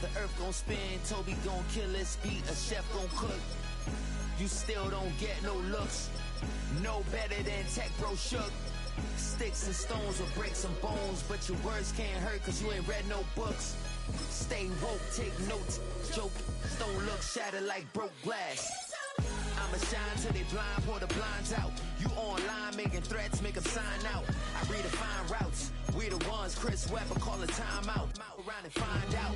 The earth gon' spin, Toby gon' kill this beat, a chef gon' cook. You still don't get no looks. No better than Tech Bro Shook. Sticks and stones will break some bones, but your words can't hurt cause you ain't read no books. Stay woke, take notes, joke, don't look shattered like broke glass. I'ma shine till they blind, pour the blinds out. You online making threats, make them sign out. I redefine routes, we the ones Chris Webber call a timeout. Around and find out.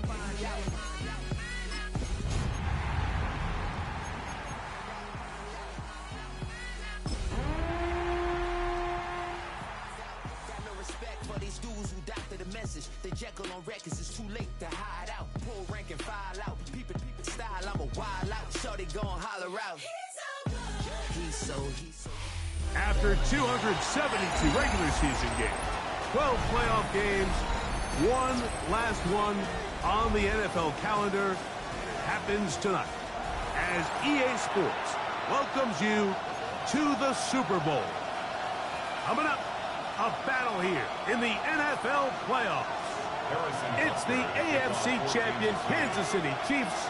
Got no respect for these dudes who doctor the message. The Jekyll on records, it's too late to hide out. Pull rank and file out. Peep style, I'm a wild out. Shorty gon' holler out. He's so. After 272 regular season games, 12 playoff games, one last one on the NFL calendar happens tonight as EA Sports welcomes you to the Super Bowl. Coming up, a battle here in the NFL playoffs. It's the AFC champion Kansas City Chiefs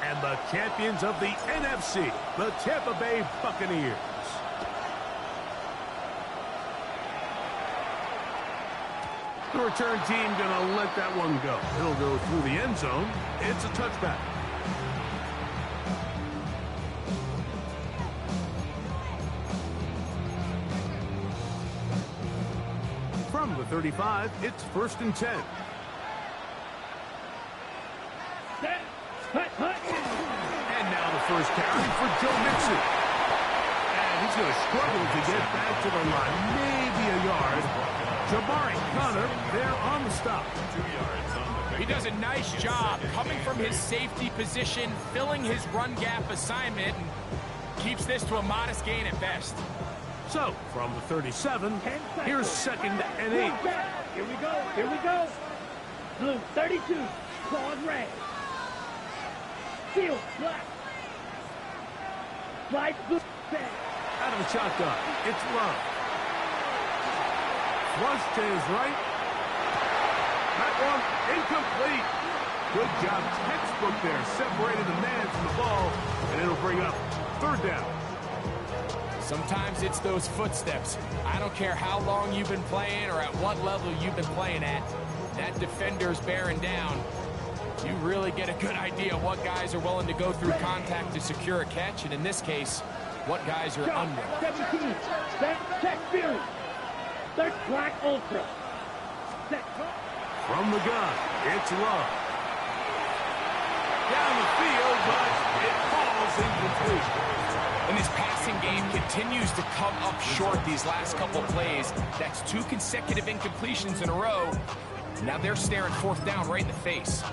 and the champions of the NFC, the Tampa Bay Buccaneers. The return team gonna let that one go. It'll go through the end zone. It's a touchback. From the 35, it's 1st and 10. And now the first carry for Joe Mixon. And he's going to struggle to get back to the line. Maybe a yard. Jabari Connor there on the stop. 2 yards on the He does a nice job coming from his safety position, filling his run gap assignment, and keeps this to a modest gain at best. So, from the 37, here's 2nd and 8. Here we go. Blue 32, claws red. Field black. Light blue. Out of the shotgun, it's Love. Flush to his right. That one incomplete. Good job, textbook there. Separated the man from the ball, and it'll bring up 3rd down. Sometimes it's those footsteps. I don't care how long you've been playing or at what level you've been playing at. That defender's bearing down. You really get a good idea of what guys are willing to go through contact to secure a catch, and in this case, what guys are under. 17, check Fury. Third black ultra. Set. From the gun, it's Love. Down the field, but it falls incomplete. And his passing game continues to come up short these last couple plays. That's 2 consecutive incompletions in a row. Now they're staring 4th down right in the face.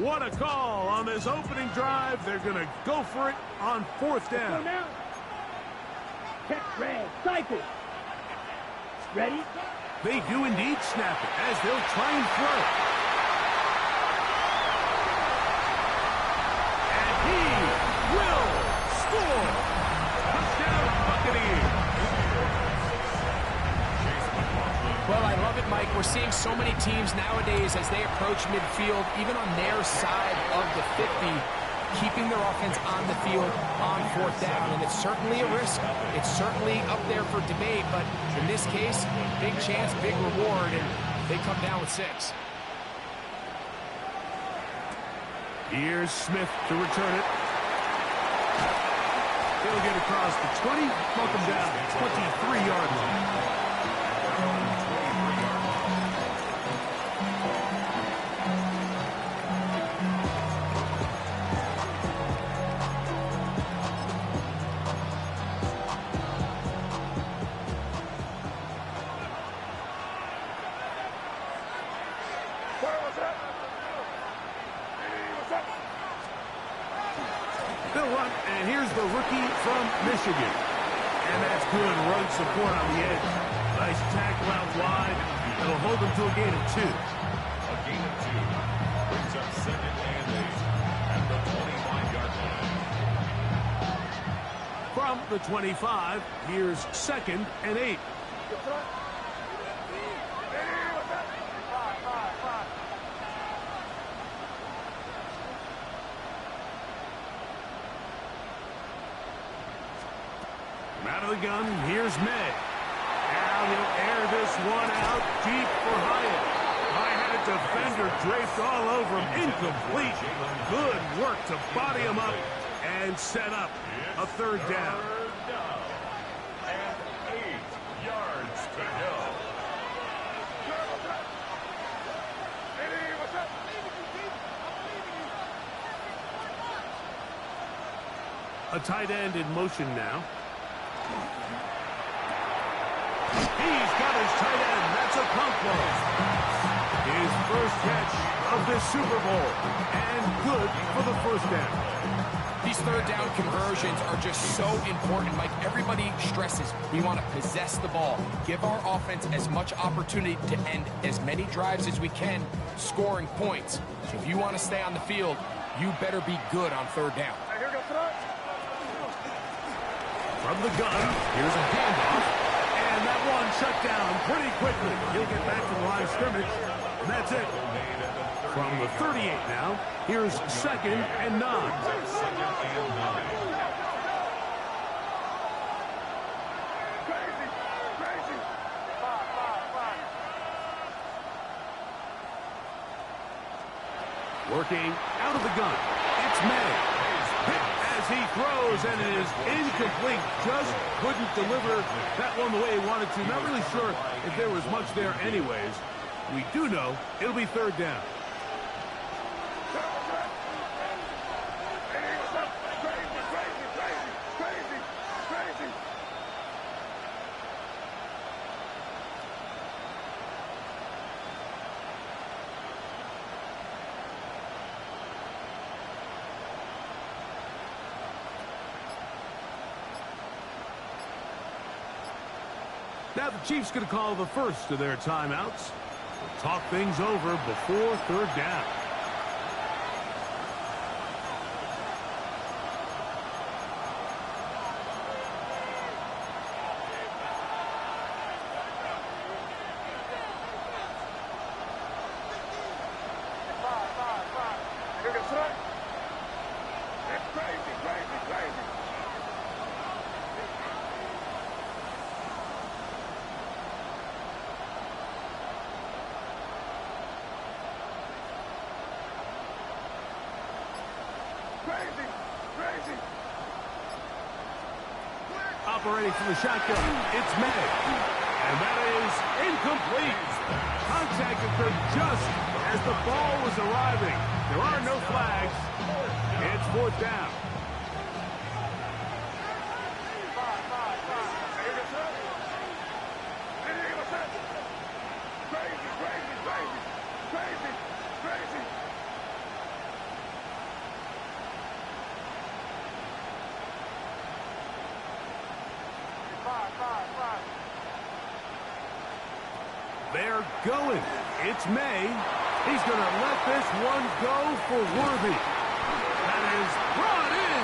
What a call on this opening drive. They're going to go for it on 4th down. Check red, cycle. Ready? They do indeed snap it as they'll try and throw. And he will score. Touchdown Buccaneers. Well, I love it, Mike. We're seeing so many teams nowadays as they approach midfield, even on their side of the 50, keeping their offense on the field on 4th down. And it's certainly a risk. It's certainly up there for debate, but in this case, big chance, big reward, and they come down with 6. Here's Smith to return it. He'll get across the 20, welcome down to 23-yard line. They'll run, and here's the rookie from Michigan. And that's good run support on the edge. Nice tackle out wide. It'll hold them to a gain of 2. A gain of 2 brings up 2nd and 8 at the 25-yard line. From the 25, here's 2nd and 8. Out of the gun, here's May. Now he'll air this one out deep for Hyatt. Hyatt had a defender draped all over him. Incomplete. Good work to body him up and set up a third down. And 8 yards to go. A tight end in motion now. He's got his tight end. That's a Conklin. His first catch of this Super Bowl. And good for the first down. These third down conversions are just so important. Like everybody stresses, we want to possess the ball. Give our offense as much opportunity to end as many drives as we can, scoring points. So if you want to stay on the field, you better be good on third down. From the gun, here's a handoff. And that one shut down pretty quickly. He'll get back to the line of scrimmage. And that's it. From the 38 now, here's 2nd and 9. Working out of the gun. It's May. Hit as he throws, and it is incomplete. Just couldn't deliver that one the way he wanted to. Not really sure if there was much there anyways. We do know it'll be third down. Now the Chiefs going to call the first of their timeouts. We'll talk things over before third down. Operating from the shotgun, it's May. And that is incomplete. Contact occurred just as the ball was arriving. There are no flags. It's fourth down. They're going. It's May. He's going to let this one go for Worthy. That is brought in.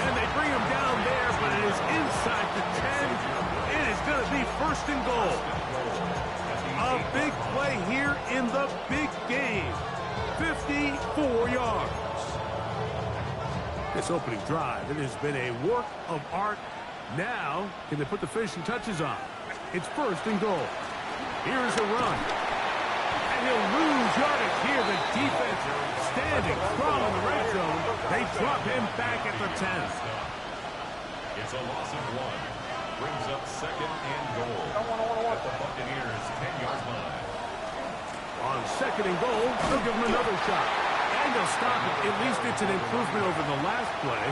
And they bring him down there, but it is inside the 10. It is going to be first and goal. A big play here in the big game. 54 yards. This opening drive, it has been a work of art. Now, can they put the finishing touches on? It's first and goal. Here's a run. And he'll lose yardage here. The defense standing strong in the red zone. They drop him back at the 10. It's a loss of 1. Brings up 2nd and goal. At the Buccaneers' 10-yard line. On 2nd and goal, they'll give him another shot. And they'll stop it. At least it's an improvement over the last play.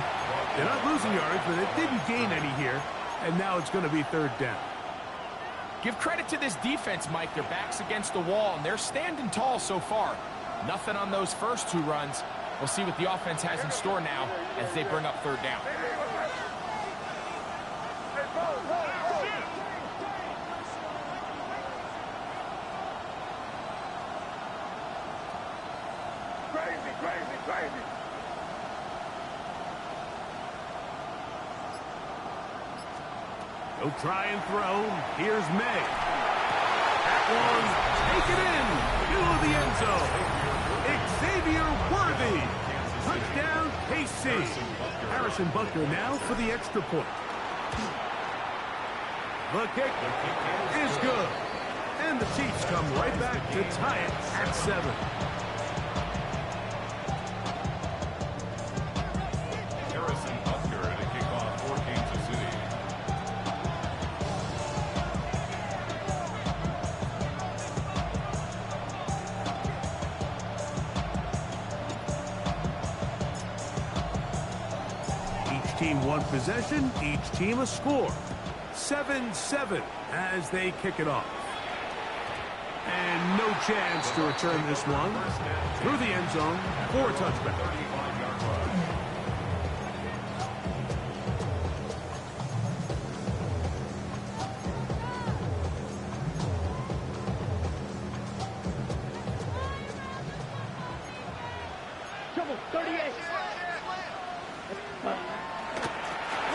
They're not losing yards, but it didn't gain any here. And now it's going to be third down. Give credit to this defense, Mike. Their back's against the wall, and they're standing tall so far. Nothing on those first 2 runs. We'll see what the offense has in store now as they bring up third down. Crazy. He'll try and throw. Here's May. That one, take it in. Middle of the end zone. Xavier Worthy. Touchdown, KC. Harrison Butker now for the extra point. The kick is good. And the Chiefs come right back to tie it at 7. Harrison Butker to kick off for Kansas City. Each team one possession, each team a score. 7-7 as they kick it off. And no chance to return this one through the end zone for a touchback. 35-yard run. Trouble, 38.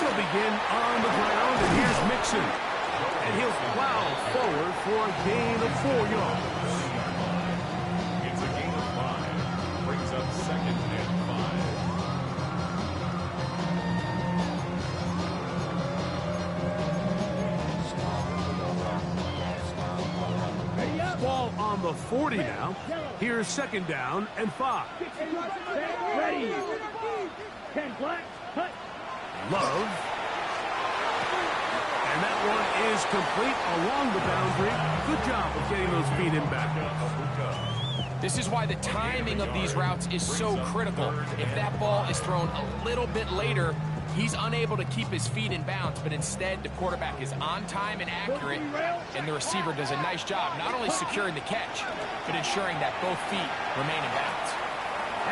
They'll begin on the ground, and here's Mixon. And he'll plow forward for a gain of 4 yards. It's a gain of 5. Brings up 2nd and 5. Ready up. Ball on the 40 now. Here's 2nd down and 5. Ready. 10 black. Hut. Love. And that one is complete along the boundary. Good job of getting those feet in back. This is why the timing of these routes is so critical. If that ball is thrown a little bit later, he's unable to keep his feet in bounds, but instead the quarterback is on time and accurate, and the receiver does a nice job not only securing the catch, but ensuring that both feet remain in bounds.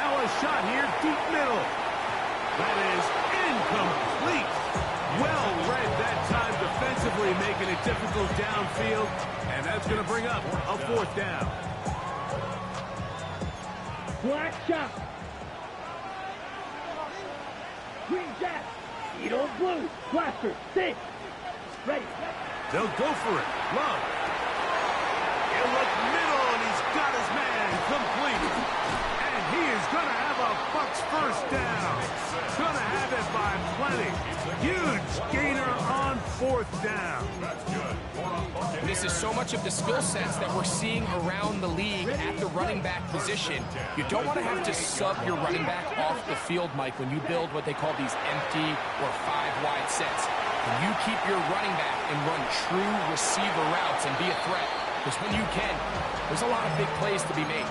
Now a shot here, deep middle. That is incomplete. Well read that time defensively, making it difficult downfield, and that's going to bring up a 4th down. Black shot. Green jack. Edo blue. Blaster. 6. Ready. They'll go for it. Love. He'll look middle, and he's got his man complete. And he is going to have a Bucs 1st down. Going to have it by plenty. Huge gainer on 4th down. This is so much of the skill sets that we're seeing around the league at the running back position. You don't want to have to sub your running back off the field, Mike, when you build what they call these empty or 5-wide sets. When you keep your running back and run true receiver routes and be a threat, because when you can, there's a lot of big plays to be made.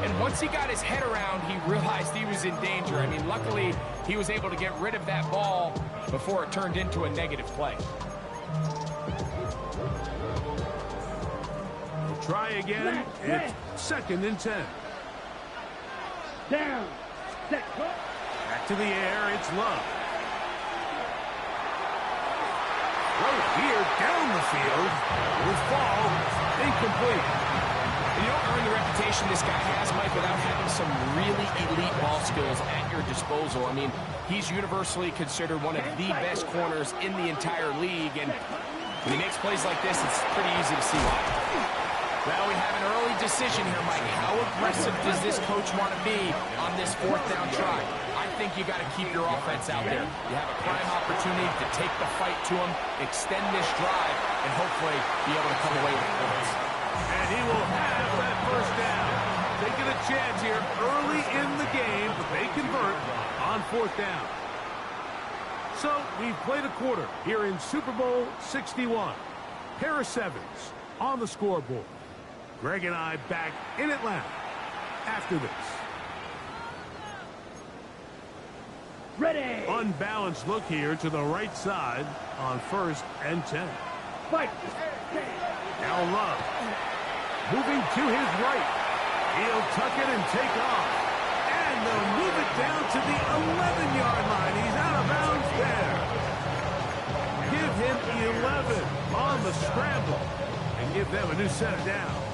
And once he got his head around, he realized he was in danger. I mean, luckily, he was able to get rid of that ball before it turned into a negative play. Try again. It's 2nd and 10. Down. Set. Back to the air. It's Love. Right here down the field. Will fall. Incomplete. You don't earn the reputation this guy has, Mike, without having some really elite ball skills at your disposal. I mean, he's universally considered one of the best corners in the entire league, and when he makes plays like this, it's pretty easy to see why. Well, we have an early decision here, Mike. How aggressive does this coach want to be on this 4th down try? I think you got to keep your offense out there. You have a prime opportunity to take the fight to him, extend this drive, and hopefully be able to come away with points. And he will have that 1st down. Taking a chance here early in the game, but they convert on 4th down. So we've played a quarter here in Super Bowl 61. Pair of 7s on the scoreboard. Greg and I back in Atlanta after this. Ready. Unbalanced look here to the right side on 1st and 10. Fight. Now Love. Moving to his right. He'll tuck it and take off. And they'll move it down to the 11-yard line. He's out of bounds there. Give him 11 on the scramble. And give them a new set of downs.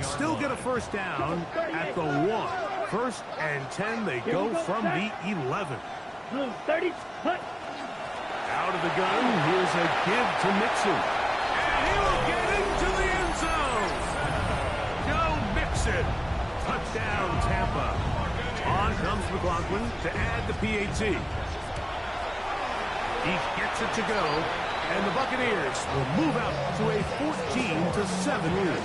Still get a 1st down at the 1. 1st and 10, they go from the 11. Blue 30. Hut. Out of the gun, here's a give to Mixon. And he will get into the end zone. Joe Mixon. Touchdown, Tampa. On comes McLaughlin to add the PAT. He gets it to go, and the Buccaneers will move out to a 14-7 lead.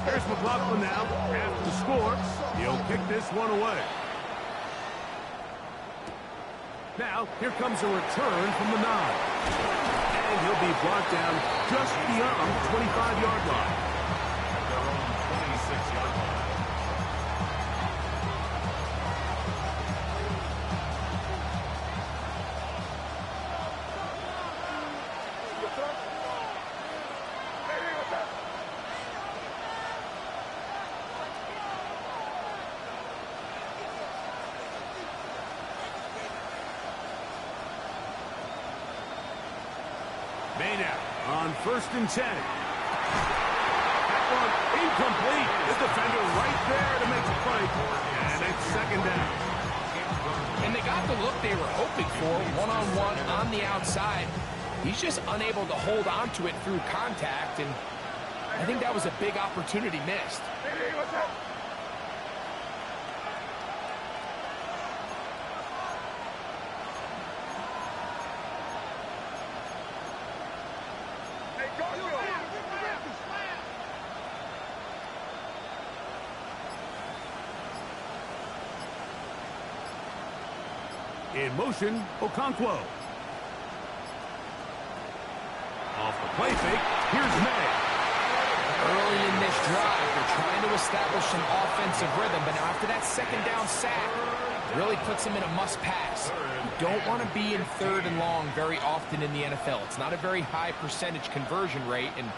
Here's McLaughlin now. After the score, he'll kick this one away. Now, here comes a return from the 9. And he'll be brought down just beyond the 25-yard line. At their own 26-yard line. Maynard on 1st and 10. That one incomplete. The defender right there to make the play. And it's 2nd down. And they got the look they were hoping for, one-on-one on the outside. He's just unable to hold on to it through contact, and I think that was a big opportunity missed. In motion, Okonkwo. Off the play fake, here's May. Early in this drive, they're trying to establish some offensive rhythm, but now after that 2nd down sack, it really puts them in a must-pass. You don't want to be in 3rd and long very often in the NFL. It's not a very high percentage conversion rate, and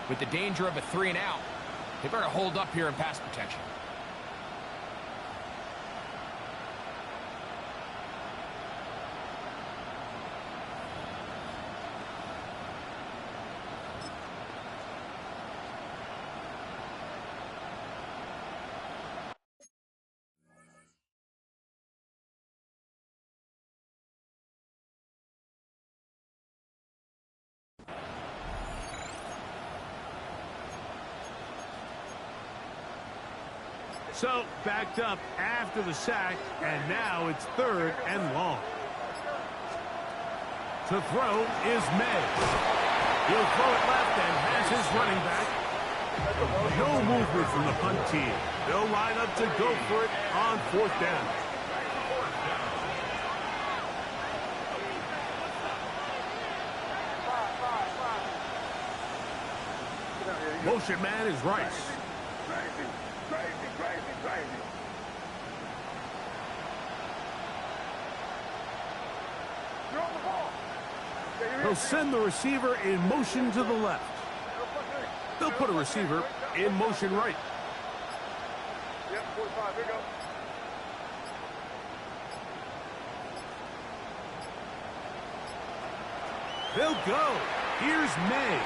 with the danger of a 3 and out, they better hold up here in pass protection. So, backed up after the sack, and now it's 3rd and long. To throw is May. He'll throw it left and has his running back. No movement from the punt team. They'll line up to go for it on 4th down. Motion man is Rice. He'll send the receiver in motion to the left. They'll put a receiver in motion right. They'll go. Here's May.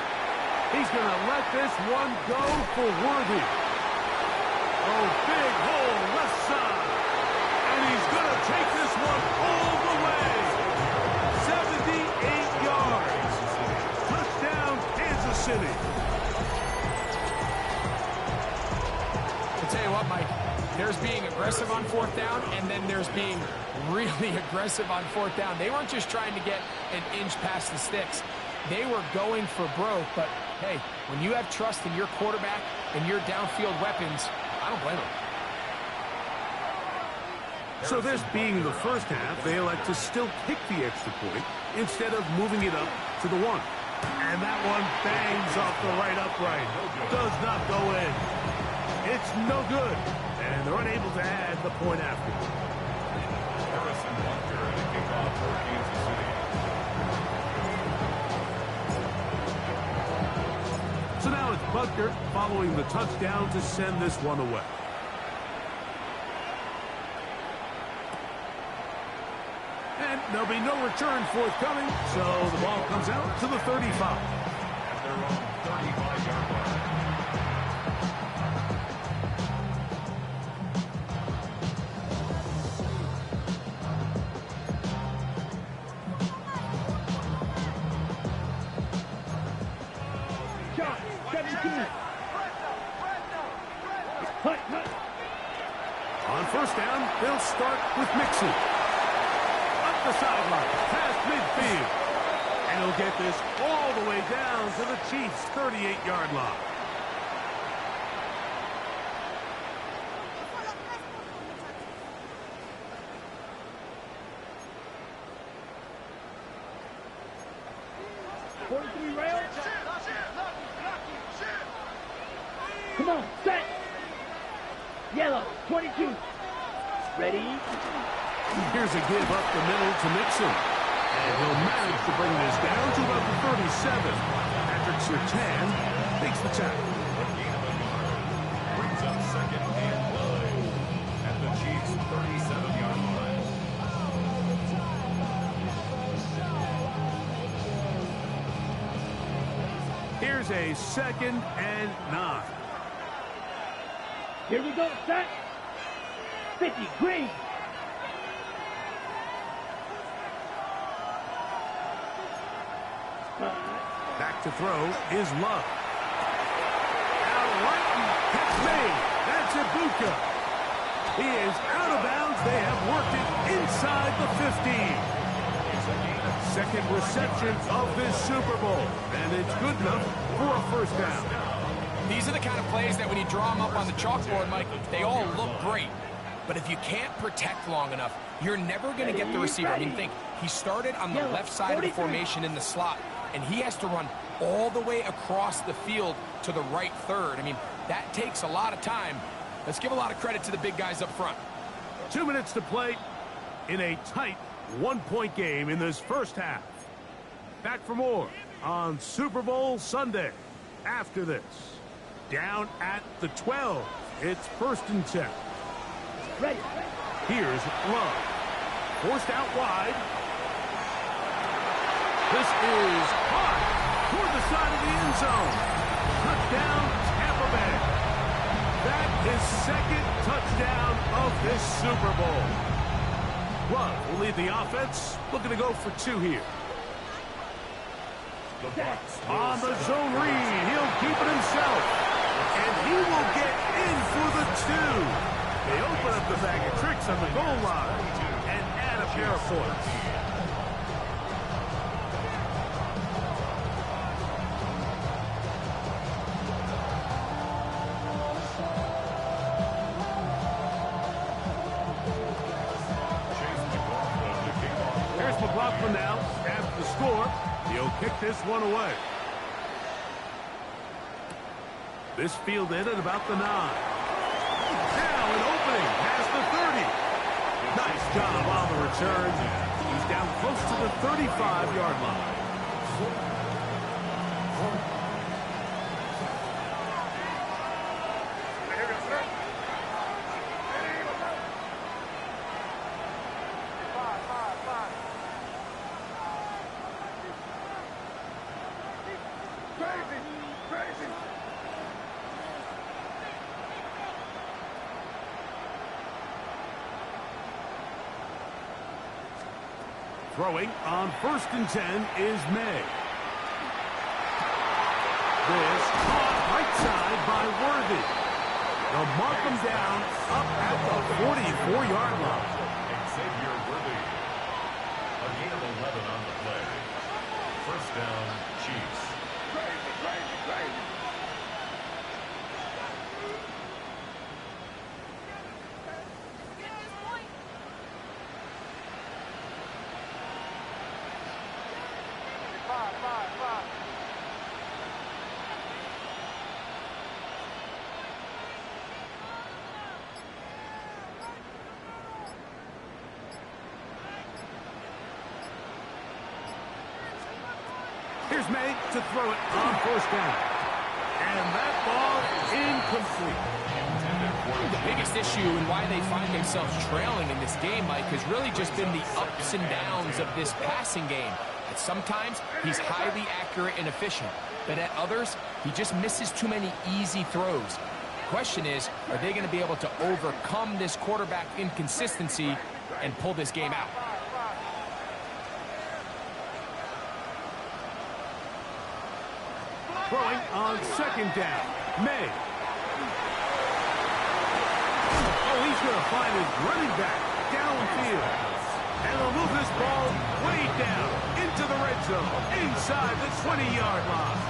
He's going to let this one go for Worthy. Oh, big hole left side. And he's going to take this one all the way. 78 yards. Touchdown, Kansas City. I'll tell you what, Mike, there's being aggressive on 4th down, and then there's being really aggressive on 4th down. They weren't just trying to get an inch past the sticks. They were going for broke, but hey, when you have trust in your quarterback and your downfield weapons, I don't blame them. So this being the first half, they elect to still kick the extra point instead of moving it up to the 1. And that one bangs off the right upright. Does not go in. It's no good. And they're unable to add the point after. Harrison Butker at a kickoff for Kansas City. So now it's Butker following the touchdown to send this one away. And there'll be no return forthcoming, so the ball comes out to the 35. At their own 35-yard line. On first down, they'll start with Mixon. Up the sideline, past midfield. And he'll get this all the way down to the Chiefs' 38-yard line. Come on, set. Yellow, 22. Ready? Here's a give up the middle to Mixon. And he'll manage to bring this down to about the 37. Patrick Surtain makes the tackle. Brings up second and 9 at the Chiefs' 37-yard line. Here's a 2nd and 9. Here we go, set. 50, green. Back to throw is Love. Out right, catch made. That's Ibuka. He is out of bounds. They have worked it inside the 15. Second reception of this Super Bowl, and it's good enough for a first down. These are the kind of plays that when you draw them up on the chalkboard, Mike, they all look great. But if you can't protect long enough, you're never going to get the receiver. I mean, think, he started on the left side of the formation in the slot, and he has to run all the way across the field to the right third. I mean, that takes a lot of time. Let's give a lot of credit to the big guys up front. 2 minutes to play in a tight one-point game in this first half. Back for more on Super Bowl Sunday after this. Down at the 12. It's 1st and 10. Ready. Here's Love. Forced out wide. This is caught toward the side of the end zone. Touchdown, Tampa Bay. That is 2nd touchdown of this Super Bowl. Love will lead the offense. Looking to go for 2 here. On the zone read, he'll keep it himself. And he will get in for the 2. They open up the bag of tricks on the goal line and add a pair of points. Here's McLaughlin now after the score. He'll kick this one away. This fielded at about the 9. Now an opening past the 30. Nice job on the return. He's down close to the 35-yard line. Throwing on 1st and 10 is May. This caught right side by Worthy. They'll mark him down up at the 44-yard line. Xavier Worthy. A gain of 11 on the play. 1st down, Chiefs. Here's May to throw it on 1st down. And that ball incomplete. The biggest issue and why they find themselves trailing in this game, Mike, has really just been the ups and downs of this passing game. At sometimes, he's highly accurate and efficient. But at others, he just misses too many easy throws. The question is, are they going to be able to overcome this quarterback inconsistency and pull this game out? Throwing on 2nd down. May. Oh, he's going to find running back downfield. And they'll move this ball way down into the red zone, inside the 20-yard line.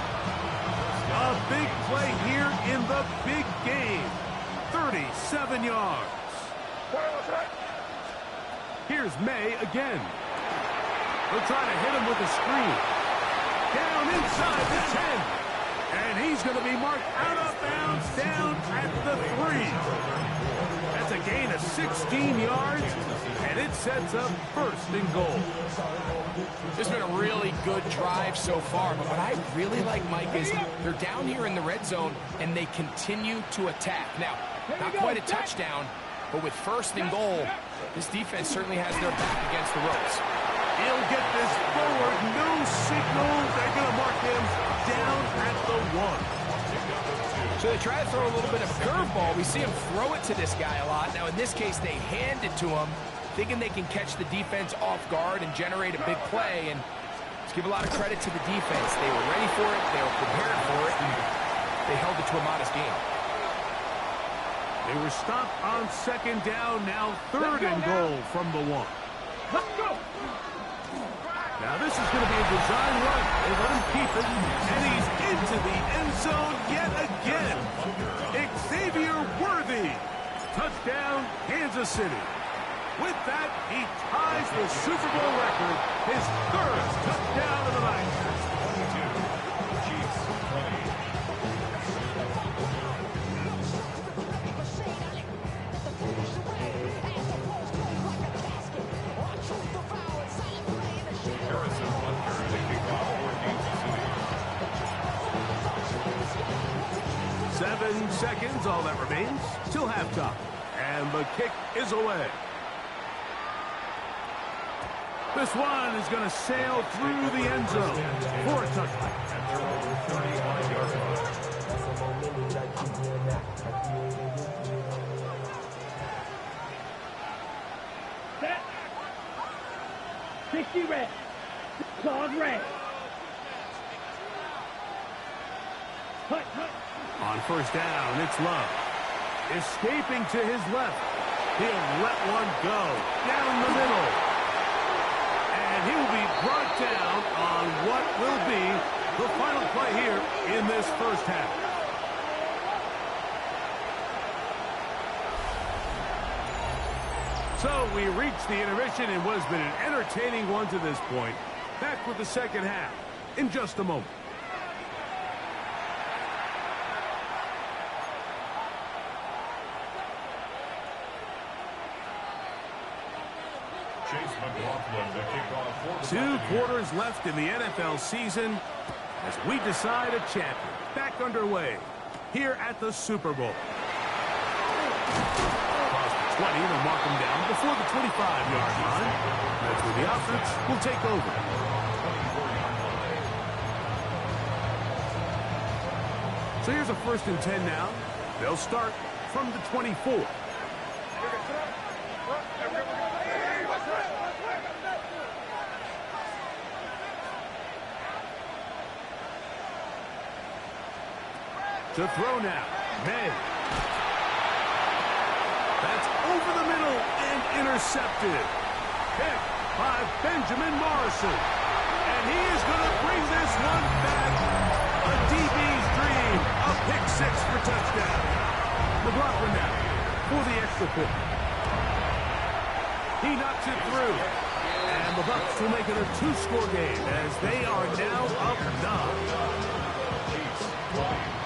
A big play here in the big game. 37 yards. Here's May again. They'll try to hit him with a screen. Down inside the 10. And he's going to be marked out of bounds down at the 3. That's a gain of 16 yards, and it sets up first and goal. This has been a really good drive so far, but what I really like, Mike, is they're down here in the red zone, and they continue to attack. Now, not quite a touchdown, but with first and goal, this defense certainly has their back against the ropes. He'll get this forward, no signal. They're going to mark him down at the 1. So they try to throw a little bit of curveball. We see him throw it to this guy a lot. Now, in this case, they hand it to him, thinking they can catch the defense off guard and generate a big play. And let's give a lot of credit to the defense. They were ready for it, they were prepared for it, and they held it to a modest game. They were stopped on second down, now third and goal from the 1. Let's go. Now this is going to be a design run. They let him keep it, and he's into the end zone yet again. Xavier Worthy. Touchdown, Kansas City. With that, he ties the Super Bowl record, his 3rd touchdown of the night. 22, Chiefs 20. Harrison Hunter, the kickoff for Kansas City. 7 seconds, all that remains, till halftime. And the kick is away. This one is going to sail through the end zone for a touchdown. At their own 31-yard line. Set. 60 red. Claws red. Hut, hut. On first down, it's Love. Escaping to his left. He'll let one go down the middle. And he will be brought down on what will be the final play here in this first half. So we reached the intermission in what has been an entertaining one to this point. Back with the second half in just a moment. Chase McLaughlin to kick off for the 2 Buccaneers. quarters left in the NFL season as we decide a champion. Back underway here at the Super Bowl. Across the 20, they'll mark him down before the 25-yard line. That's where the offense will take over. 24-yard line. So here's a 1st and 10 now. They'll start from the 24. To throw now, May. That's over the middle and intercepted. Pick by Benjamin Morrison. And he is going to bring this one back. A DB's dream. A pick 6 for touchdown. McLaughlin now for the extra point. He knocks it through. And the Bucs will make it a 2-score game as they are now up 9. Chiefs 20.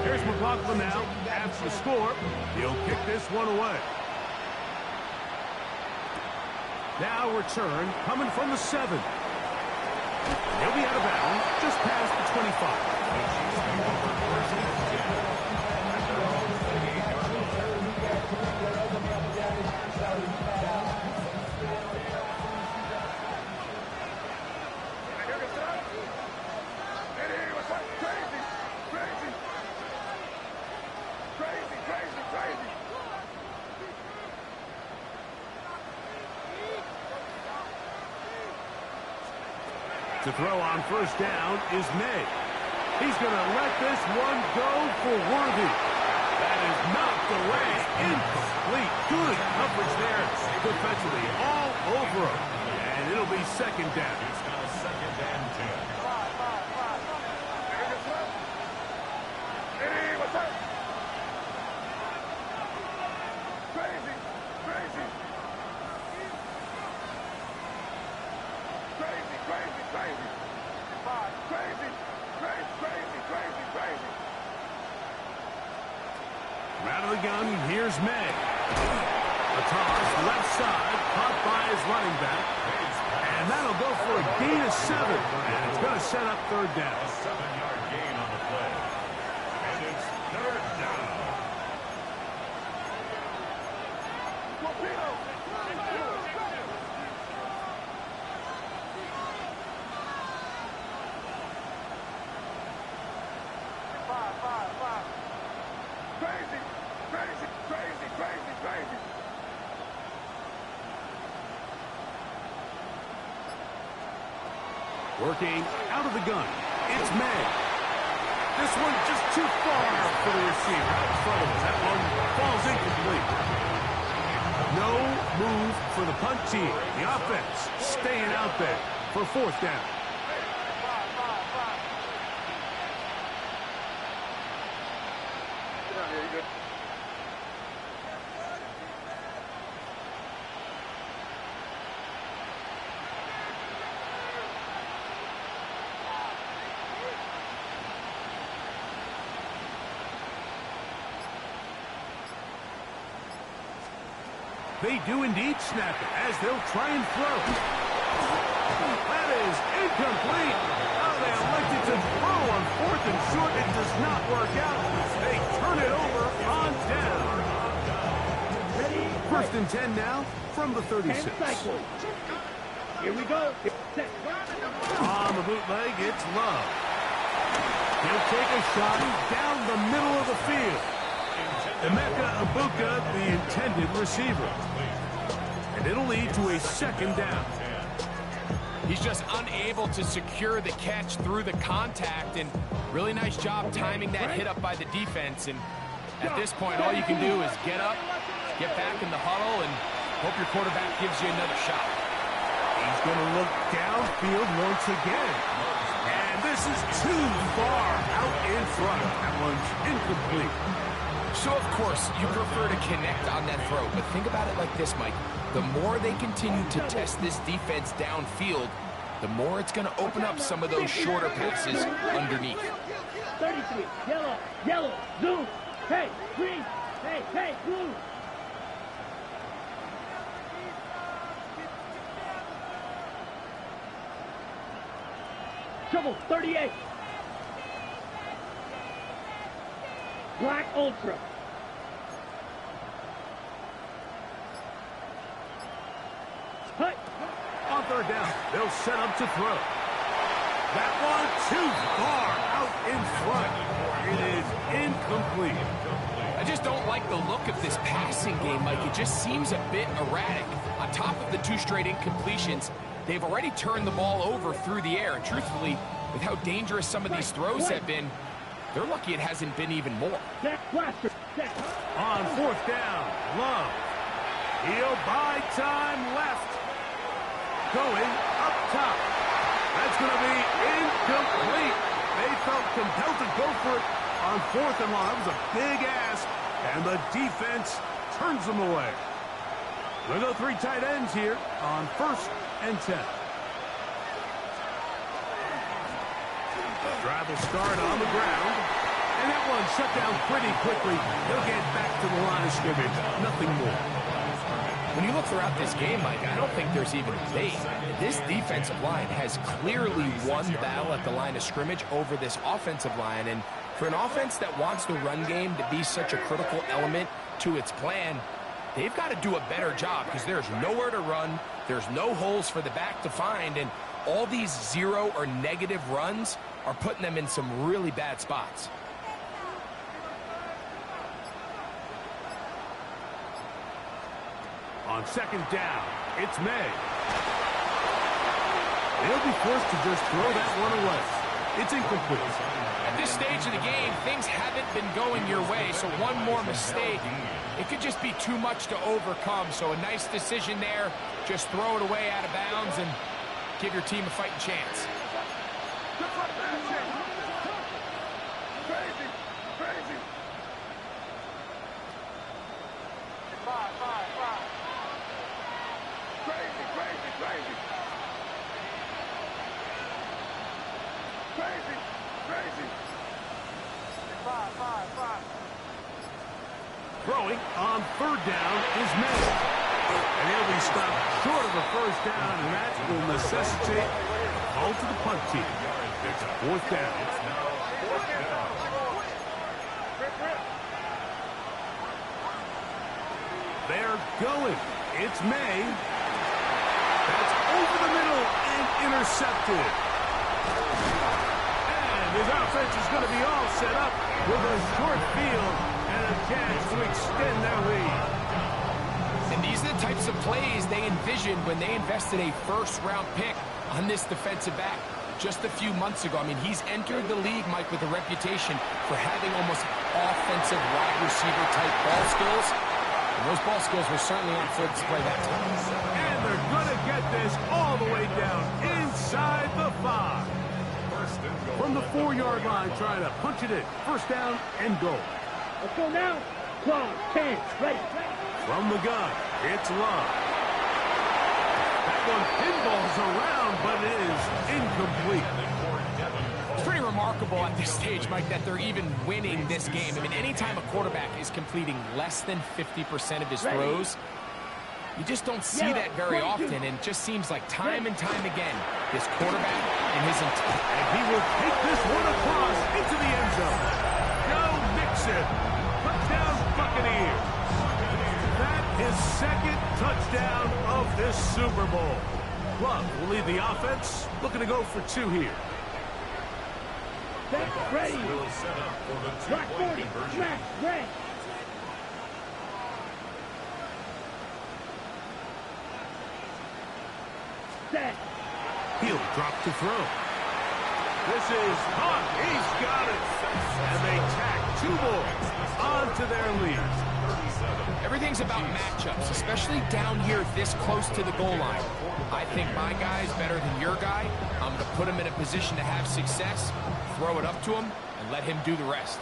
Here's McLaughlin now. After the score, he'll kick this one away. Now return coming from the 7. He'll be out of bounds just past the 25. To throw on first down is May. He's going to let this one go for Worthy. That is knocked away. Incomplete. Good coverage there defensively. All over him. And it'll be second down. It's now second and 10. Out of the gun, here's May. A toss, left side, caught by his running back. And that'll go for a gain of 7. And it's going to set up third down. A 7-yard gain on the play. And it's third down. Working out of the gun. It's May. This one just too far for the receiver out in front of him. That one falls incomplete. No move for the punt team. The offense staying out there for fourth down. They do indeed snap it as they'll try and throw. That is incomplete. Oh, they elected to throw on fourth and short. It does not work out. They turn it over on down. First and 10 now from the 36. Here we go. On the bootleg, it's Love. He'll take a shot down the middle of the field. Emeka Ibuka, the intended receiver. And it'll lead to a second down. He's just unable to secure the catch through the contact, and really nice job timing that hit up by the defense. And at this point, all you can do is get up, get back in the huddle, and hope your quarterback gives you another shot. He's going to look downfield once again. And this is too far out in front. That one's incomplete. So, of course, you prefer to connect on that throw, but think about it like this, Mike. The more they continue to test this defense downfield, the more it's going to open up some of those shorter passes underneath. 33, yellow, zoom, hey, green, hey, blue. Trouble, 38. Black Ultra. Hut. On third down, they'll set up to throw. That one too far out in front. It is incomplete. I just don't like the look of this passing game, Mike. It just seems a bit erratic. On top of the 2 straight incompletions, they've already turned the ball over through the air. And truthfully, with how dangerous some of these throws have been, they're lucky it hasn't been even more. On fourth down, Love. He'll buy time left. Going up top. That's going to be incomplete. They felt compelled to go for it on fourth and long. That was a big ask, and the defense turns them away. We'll go 3 tight ends here on first and 10. Drive will start on the ground. And that one shut down pretty quickly. They'll get back to the line of scrimmage. Nothing more. When you look throughout this game, Mike, I don't think there's even a debate. This defensive line has clearly won the battle at the line of scrimmage over this offensive line. And for an offense that wants the run game to be such a critical element to its plan, they've got to do a better job because there's nowhere to run. There's no holes for the back to find. And all these 0 or negative runs are putting them in some really bad spots. On second down, it's May. They'll be forced to just throw that one away. It's incomplete. At this stage of the game, things haven't been going your way, so one more mistake, it could just be too much to overcome. So a nice decision there. Just throw it away out of bounds and give your team a fighting chance. Throwing on third down is made. And he'll be stopped short of a first down, and that will necessitate a call to the punt team. It's fourth down. They're going. It's May. That's over the middle and intercepted. And his offense is going to be all set up with a short field and a chance to extend their lead. And these are the types of plays they envisioned when they invested a first-round pick on this defensive back just a few months ago. I mean, he's entered the league, Mike, with a reputation for having almost offensive wide receiver type ball skills. And those ball skills were certainly on full display that time. And they're going to get this all the way down inside the 5. From the 4-yard line, trying to punch it in. First down and goal. Let's go now. Clock, 10, ready. From the gun, it's Love. That one pinballs around, but it is incomplete. It's pretty remarkable at this stage, Mike, that they're even winning this game. I mean, anytime a quarterback is completing less than 50% of his throws, you just don't see that very often, and it just seems like time and time again, this quarterback and his entire... And he will take this one across into the end zone. Joe Mixon, touchdown Buccaneers. That is second touchdown of this Super Bowl. Love will lead the offense, looking to go for 2 here. Set, ready. Will set up for the Black 40, two-point conversion. smash, red. Set. He'll drop to throw. This is Hunt. He's got it. And they tack 2 more onto their lead. Everything's about matchups, especially down here this close to the goal line. I think my guy's better than your guy. I'm going to put him in a position to have success, throw it up to him, and let him do the rest.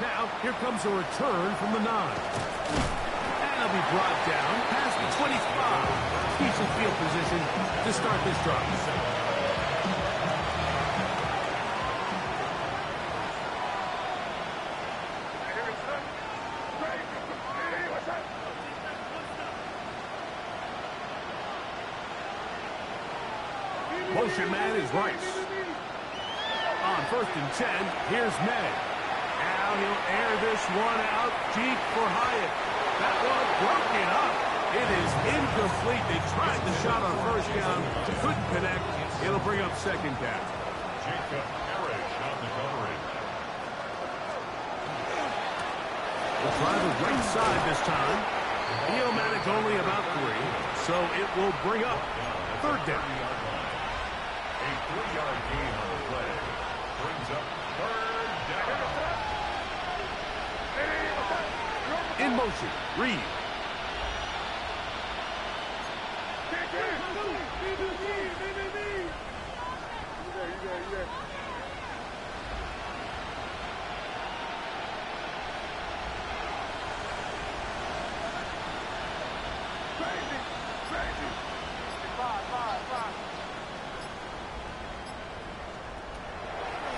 Now, here comes a return from the 9. And he'll be brought down past the 25. Decent field position to start this drive. Motion man is Rice. On first and 10, here's May. Now he'll air this one out deep for Hyatt. That one broken up. It is incomplete. They tried the shot on first down. Couldn't connect. It'll bring up second down. Jacob Parrish on the coverage. We'll try the right side this time. He'll manage only about 3, so it will bring up third down. A 3-yard gain on the play. Brings up third down. In motion, Reed.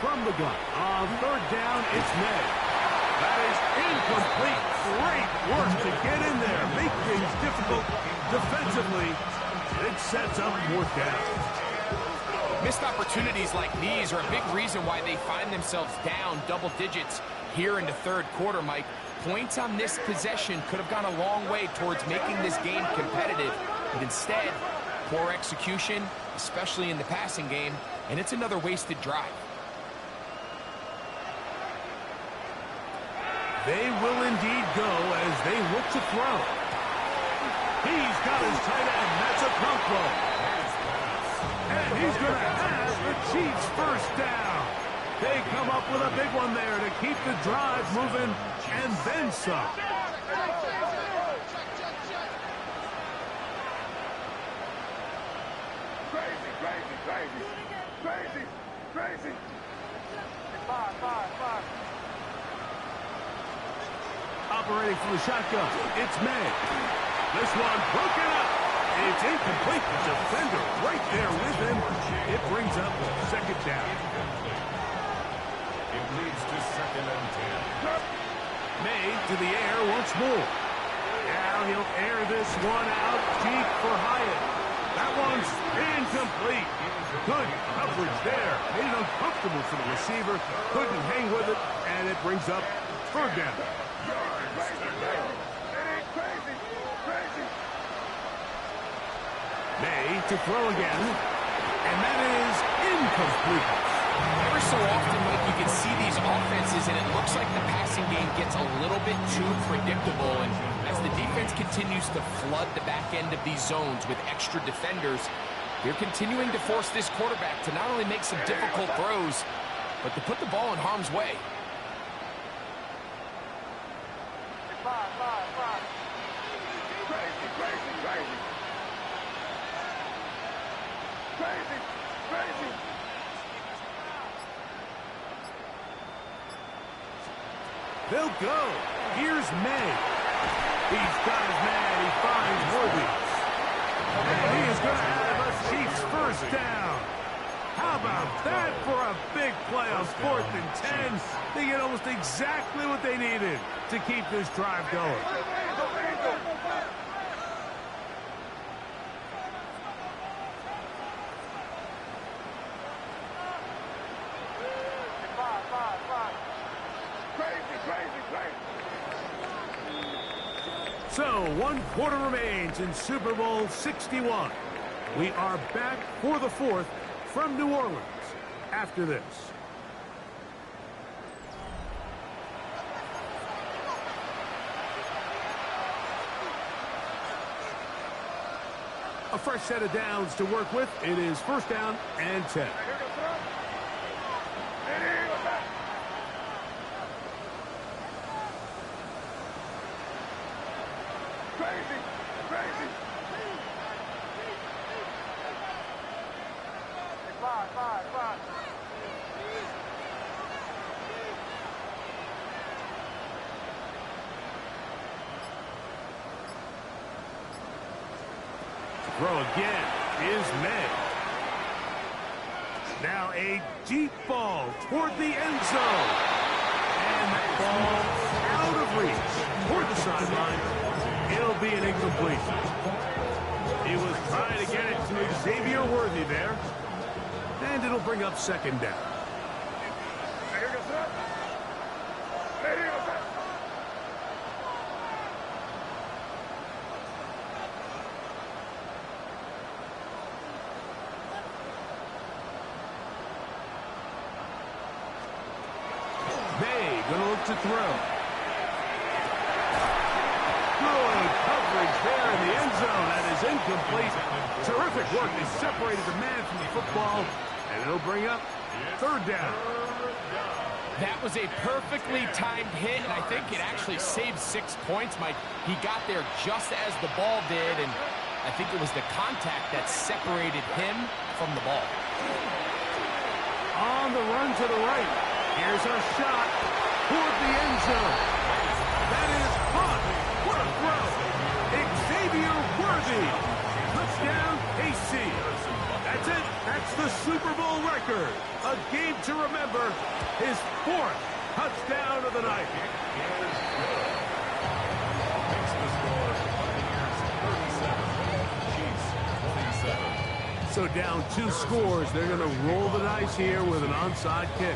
From the gun. On third down, it's May. That is incomplete. Great work to get in there. Make things difficult defensively. It sets up fourth down. Missed opportunities like these are a big reason why they find themselves down double digits here in the third quarter, Mike. Points on this possession could have gone a long way towards making this game competitive. But instead, poor execution, especially in the passing game, and it's another wasted drive. They will indeed go as they look to throw. He's got his tight end. That's a pump throw. And he's going to have the Chiefs first down. They come up with a big one there to keep the drive moving and then some. Crazy. Five. Operating from the shotgun, it's May. This one broken up. It's incomplete. The defender right there with him. It brings up second down. It leads to 2nd and 10. May to the air once more. Now he'll air this one out deep for Hyatt. That one's incomplete. Good coverage there. Made it uncomfortable for the receiver. Couldn't hang with it, and it brings up third down. May to throw again, and that is incomplete. Every so often, Mike, you can see these offenses, and it looks like the passing game gets a little bit too predictable. And as the defense continues to flood the back end of these zones with extra defenders, they're continuing to force this quarterback to not only make some difficult throws, but to put the ball in harm's way. Crazy. They'll go. Here's May. He's got his man. He finds Worthy. And he is going to have a Chiefs first down. How about that for a big play on 4th and 10? They get almost exactly what they needed to keep this drive going. So, 1 quarter remains in Super Bowl 61. We are back for the 4th from New Orleans after this. A fresh set of downs to work with. It is 1st down and 10. Crazy. Five. Throw again is May. Now a deep ball toward the end zone. And that ball out of reach toward the sideline. It'll be an incompletion. He was trying to get it to Xavier Worthy there. And it'll bring up 2nd down. May gonna look to throw. Good coverage there in the end zone. That is incomplete. Terrific work. They separated the man from the football, and it'll bring up 3rd down. That was a perfectly timed hit, and I think it actually saved 6 points, Mike. He got there just as the ball did, and I think it was the contact that separated him from the ball. On the run to the right. Here's a shot toward the end zone. That is caught. What a throw. Xavier Worthy. Touchdown, KC. That's it. That's the Super Bowl record. A game to remember. His 4th touchdown of the night. Makes the score Buccaneers 37, Chiefs 27. So down 2 scores. They're going to roll the dice here with an onside kick.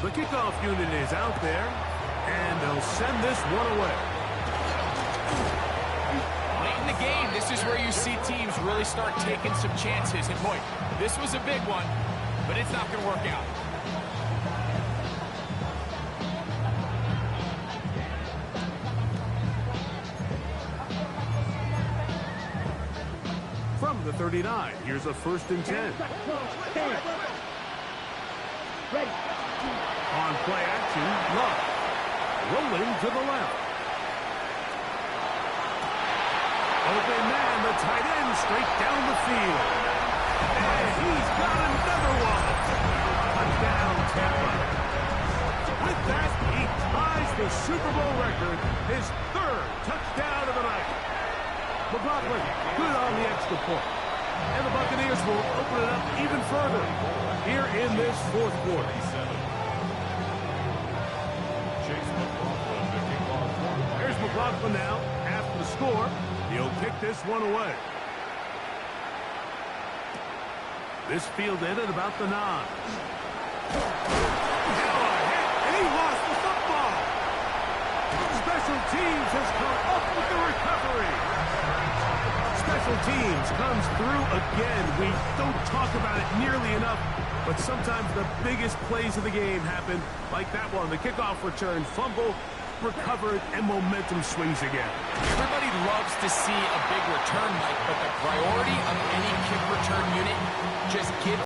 The kickoff unit is out there, and they'll send this one away. Late in the game, this is where you see teams really start taking some chances. And boy, this was a big one, but it's not going to work out. from the 39. Here's a 1st and 10. Ready. On play action, Love. Rolling to the left. Open man, the tight end, straight down the field. And he's got another one. Touchdown, Tampa. With that, he ties the Super Bowl record, his 3rd touchdown of the night. McLaughlin, good on the extra point. And the Buccaneers will open it up even further here in this 4th quarter. Here's McLaughlin now after the score. He'll kick this one away. This fielded at about the 9. Now a hit, and he lost the football. Special teams has come up with the recovery. Special teams comes through again. We don't talk about it nearly enough, but sometimes the biggest plays of the game happen like that one. The kickoff return, fumble, recovered, and momentum swings again. Everybody loves to see a big return, Mike, but the priority of any kick return unit, just give